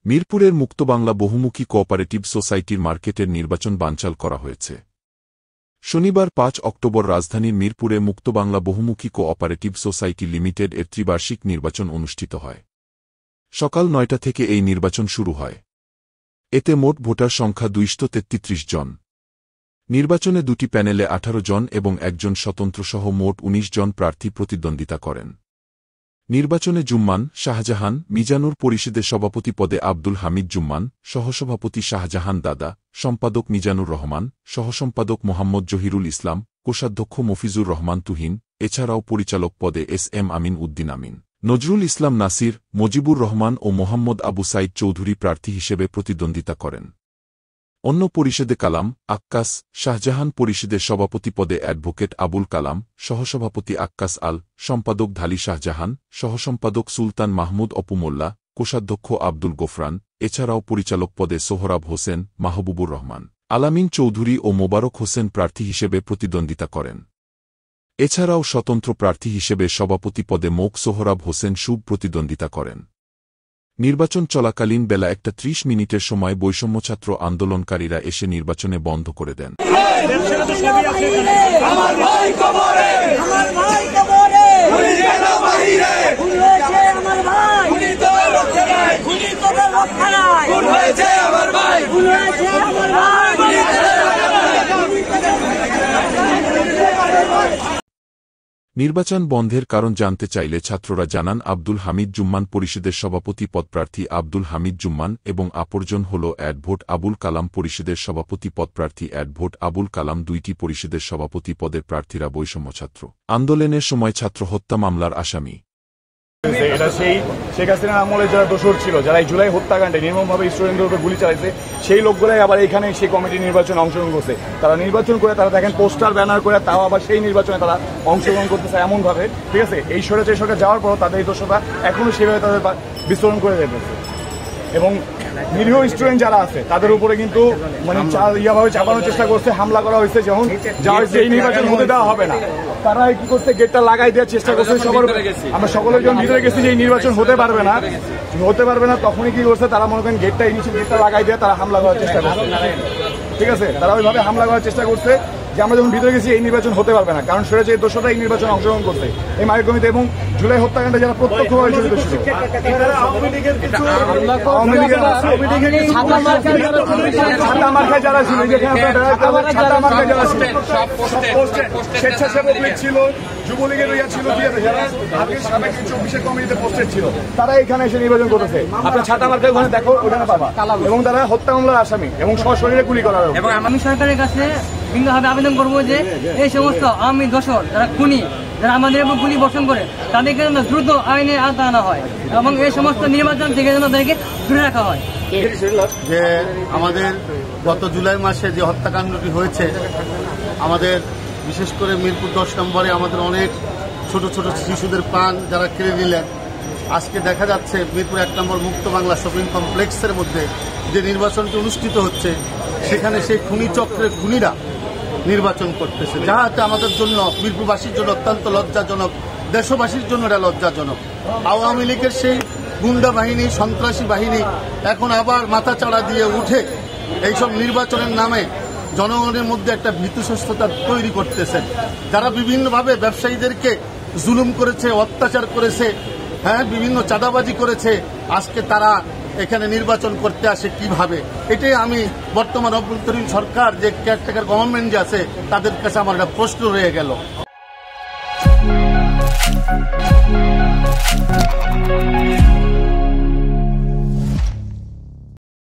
মিরপুরের মুক্তবাংলা বহুমুখী কোঅপারেটিভ সোসাইটির মার্কেটের নির্বাচন বানচাল করা হয়েছে। শনিবার ৫ অক্টোবর রাজধানীর মিরপুরে মুক্তবাংলা বহুমুখী কোঅপারেটিভ সোসাইটি লিমিটেড এর ত্রিবার্ষিক নির্বাচন অনুষ্ঠিত হয়। সকাল ৯টা থেকে এই নির্বাচন শুরু হয়। এতে মোট ভোটার সংখ্যা ২৩৩ জন। নির্বাচনে দুটি প্যানেলে ১৮ জন এবং একজন স্বতন্ত্রসহ মোট ১৯ জন প্রার্থী প্রতিদ্বন্দ্বিতা করেন। নির্বাচনে জুম্মান, শাহজাহান, মিজানুর পরিষদের সভাপতি পদে আব্দুল হামিদ জুম্মান, সহসভাপতি শাহজাহান দাদা, সম্পাদক মিজানুর রহমান, সহসম্পাদক মোহাম্মদ জহিরুল ইসলাম, কোষাধ্যক্ষ মফিজুর রহমান তুহিন, এছাড়াও পরিচালক পদে এস.এম. আমিন উদ্দিন আমিন, নজরুল ইসলাম নাসির, মজিবুর রহমান ও মোহাম্মদ আবু সাইদ চৌধুরী প্রার্থী হিসেবে প্রতিদ্বন্দ্বিতা করেন। অন্য পরিষদে কালাম, আক্কাস, শাহজাহান পরিষদের সভাপতি পদে অ্যাডভোকেট আবুল কালাম, সহসভাপতি আক্কাস আল, সম্পাদক ঢালি শাহজাহান, সহসম্পাদক সুলতান মাহমুদ অপু মোল্লা, কোষাধ্যক্ষ আব্দুল গোফরান, এছাড়াও পরিচালক পদে সোহরাব হোসেন, মাহবুবুর রহমান, আলামিন চৌধুরী ও মোবারক হোসেন প্রার্থী হিসেবে প্রতিদ্বন্দ্বিতা করেন। এছাড়াও স্বতন্ত্র প্রার্থী হিসেবে সভাপতি পদে মোক সোহরাব হোসেন শুভ প্রতিদ্বন্দ্বিতা করেন। নির্বাচন চলাকালীন বেলা ১:৩০ সময় বৈষম্য ছাত্র আন্দোলনকারীরা এসে নির্বাচনে বন্ধ করে দেন। নির্বাচন বন্ধের কারণ জানতে চাইলে ছাত্ররা জানান, আব্দুল হামিদ জুম্মান পরিষদের সভাপতি পদপ্রার্থী আব্দুল হামিদ জুম্মান এবং অপরজন হল অ্যাডভোট আবুল কালাম পরিষদের সভাপতি পদপ্রার্থী অ্যাডভোট আবুল কালাম। দুইটি পরিষদের সভাপতি পদের প্রার্থীরা বৈষম্য ছাত্র আন্দোলনের সময় ছাত্র হত্যা মামলার আসামি। এটা সেই শেখ হাসিনার আমলে যারা দোষর ছিল, যারা এই জুলাই হত্যাকাণ্ডে নির্মমভাবে স্টুডেন্টদের উপর গুলি চালাইছে, সেই লোকগুলাই আবার এখানে সেই কমিটি নির্বাচনে অংশগ্রহণ করছে। তারা নির্বাচন করে, তারা দেখেন পোস্টার ব্যানার করে, তাও আবার সেই নির্বাচনে তারা অংশগ্রহণ করতেছে এমনভাবে, ঠিক আছে। এই সরে সরকার যাওয়ার পর তাদের এই দোষটা এখনো সেভাবে তাদের বিস্তরণ করে যেতেছে এবং নিরীহ স্টুডেন্ট যারা আছে তাদের উপরে কিন্তু মানে ইয়াভাবে চাপানোর চেষ্টা করছে, হামলা করা হয়েছে। যখন যাওয়া হয়েছে এই নির্বাচন হতে দেওয়া হবে না, তারা কি করছে, গেটটা লাগাই দেওয়ার চেষ্টা করছে। আমরা সকলের যখন ভিতরে গেছি যে এই নির্বাচন হতে পারবে না, তখনই কি করছে, তারা মনে করেন গেটটা লাগাই দিয়ে তারা হামলা করার চেষ্টা করছে, ঠিক আছে। তারা ওইভাবে হামলা করার চেষ্টা করছে যে আমরা যখন ভিতরে গেছি এই নির্বাচন হতে পারবে না, কারণ সেটা যে দোষটা এই নির্বাচনে অংশগ্রহণ করছে এই মার্কেট কমিটি এবং জুলাই হত্যাকাণ্ডে যারা প্রত্যক্ষভাবে জড়িত ছিল। যারা ছিল, স্বেচ্ছাসেবক লীগ ছিল, যুবলীগের ছিল, যারা সাবেক ২৪ কমিটিতে পোস্টেড ছিল, তারা এখানে এসে নির্বাচন করতেছে। আপনার ছাতা মার্কা ওখানে দেখো, ওখানে পাবা। এবং তারা হত্যা মামলার আসামি এবং সশরীরে গুলি করার। এবং আমি সরকারের কাছে ভিন্নভাবে আবেদন করবো যে এই সমস্ত আওয়ামী দোষর যারা খুনি, যারা আমাদের উপর গুলি বর্ষণ করে, তাদেরকে যেন দ্রুত আইনের আওতায় আনা হয় এবং এই সমস্ত নির্বাচন থেকে যেন তাদেরকে দূরে রাখা হয়। যে আমাদের গত জুলাই মাসে যে হত্যাকাণ্ডটি হয়েছে, আমাদের বিশেষ করে মিরপুর ১০ নম্বরে আমাদের অনেক ছোট ছোট শিশুদের প্রাণ যারা কেড়ে নিলেন। আজকে দেখা যাচ্ছে মিরপুর ১ নম্বর মুক্ত বাংলা শপিং কমপ্লেক্সের মধ্যে যে নির্বাচনটি অনুষ্ঠিত হচ্ছে, সেখানে সেই খুনি চক্রের খুনিরা নির্বাচন করতেছে, যাহাতে আমাদের জন্য, মিরপুরবাসীর জন্য অত্যন্ত লজ্জাজনক, দেশবাসীর জন্য এটা লজ্জাজনক। আওয়ামী লীগের সেই গুন্ডা বাহিনী, সন্ত্রাসী বাহিনী এখন আবার মাথাচাড়া দিয়ে উঠে এইসব নির্বাচনের নামে জনগণের মধ্যে একটা ভীতিসস্ততা তৈরি করতেছে। যারা বিভিন্নভাবে ব্যবসায়ীদেরকে জুলুম করেছে, অত্যাচার করেছে, বিভিন্ন চাঁদাবাজি করেছে, আজকে তারা এখানে নির্বাচন করতে আসে কিভাবে? এটাই আমি বর্তমান অভ্যন্তরীণ সরকার যে কেয়ারটেকার গভর্নমেন্ট যে আছে তাদের কাছে আমার একটা প্রশ্ন রয়ে গেল।